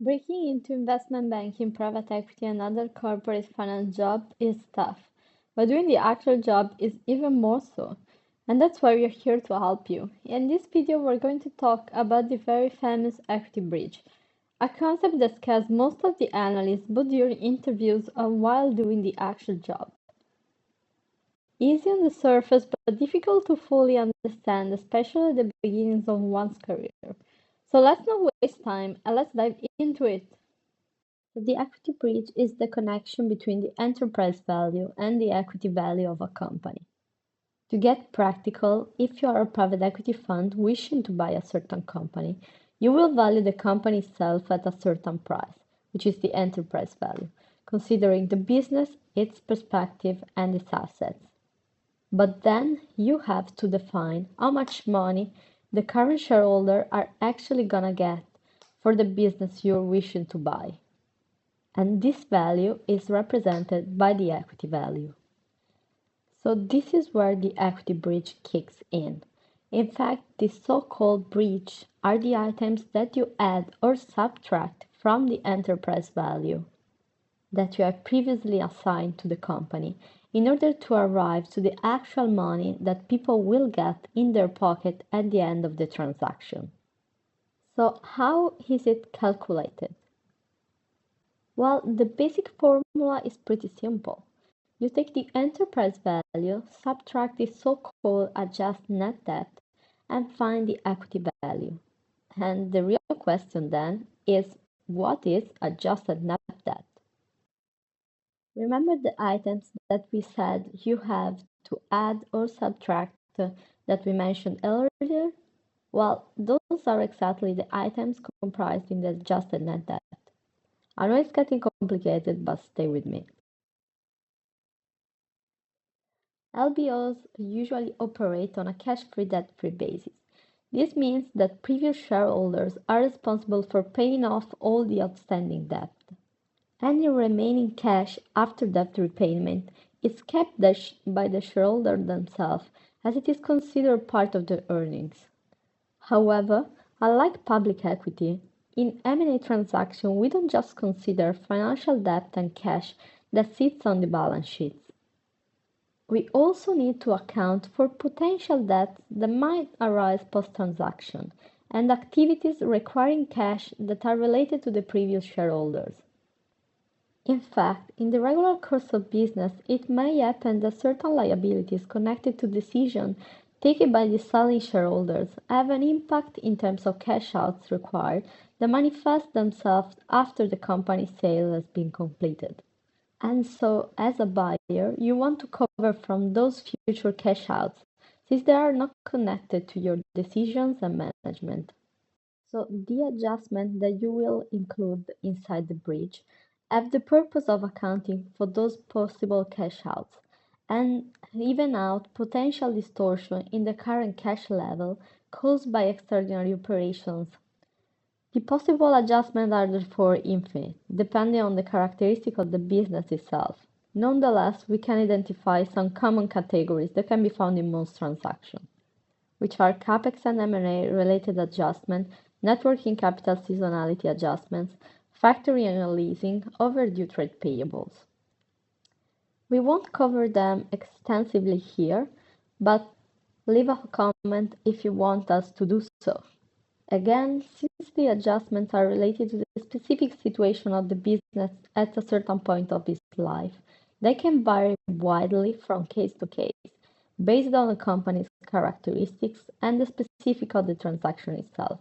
Breaking into investment banking, private equity, and other corporate finance jobs is tough, but doing the actual job is even more so. And that's why we're here to help you. In this video, we're going to talk about the very famous equity bridge, a concept that scares most of the analysts both during interviews and while doing the actual job. Easy on the surface, but difficult to fully understand, especially at the beginnings of one's career. So let's not waste time and let's dive into it. The equity bridge is the connection between the enterprise value and the equity value of a company. To get practical, if you are a private equity fund wishing to buy a certain company, you will value the company itself at a certain price, which is the enterprise value, considering the business, its perspective, and its assets. But then you have to define how much money the current shareholder are actually gonna get for the business you're wishing to buy. And this value is represented by the equity value. So this is where the equity bridge kicks in. In fact, the so-called bridge are the items that you add or subtract from the enterprise value that you have previously assigned to the company in order to arrive to the actual money that people will get in their pocket at the end of the transaction. So how is it calculated? Well, the basic formula is pretty simple. You take the enterprise value, subtract the so-called adjusted net debt, and find the equity value. And the real question then is, what is adjusted net debt? Remember the items that we said you have to add or subtract that we mentioned earlier? Well, those are exactly the items comprised in the adjusted net debt. I know it's getting complicated, but stay with me. LBOs usually operate on a cash-free, debt-free basis. This means that previous shareholders are responsible for paying off all the outstanding debt. Any remaining cash after debt repayment is kept by the shareholder themselves as it is considered part of their earnings. However, unlike public equity, in M&A transactions we don't just consider financial debt and cash that sits on the balance sheets. We also need to account for potential debts that might arise post-transaction and activities requiring cash that are related to the previous shareholders. In fact, in the regular course of business, it may happen that certain liabilities connected to decisions taken by the selling shareholders have an impact in terms of cash outs required that manifest themselves after the company's sale has been completed. And so, as a buyer, you want to cover from those future cash outs, since they are not connected to your decisions and management. So, the adjustment that you will include inside the bridge have the purpose of accounting for those possible cash outs and even out potential distortion in the current cash level caused by extraordinary operations. The possible adjustments are therefore infinite, depending on the characteristic of the business itself. Nonetheless, we can identify some common categories that can be found in most transactions, which are CapEx and M&A related adjustments, net working capital seasonality adjustments, factoring and leasing, overdue trade payables. We won't cover them extensively here, but leave a comment if you want us to do so. Again, since the adjustments are related to the specific situation of the business at a certain point of its life, they can vary widely from case to case, based on the company's characteristics and the specific of the transaction itself.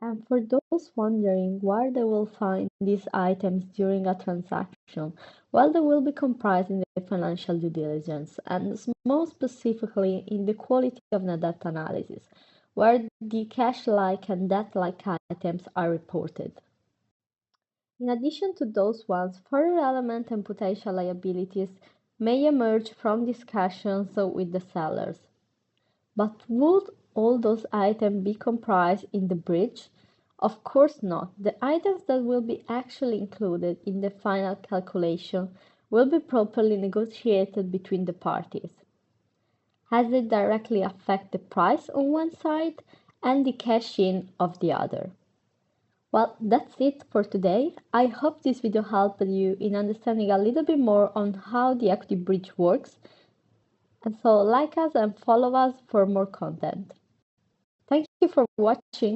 And for those wondering where they will find these items during a transaction, well, they will be comprised in the financial due diligence and more specifically in the quality of net debt analysis, where the cash-like and debt-like items are reported. In addition to those ones, further element and potential liabilities may emerge from discussions with the sellers. But would all those items be comprised in the bridge? Of course not. The items that will be actually included in the final calculation will be properly negotiated between the parties, as they directly affect the price on one side and the cash in of the other. Well, that's it for today. I hope this video helped you in understanding a little bit more on how the equity bridge works. And so like us and follow us for more content. Thank you for watching.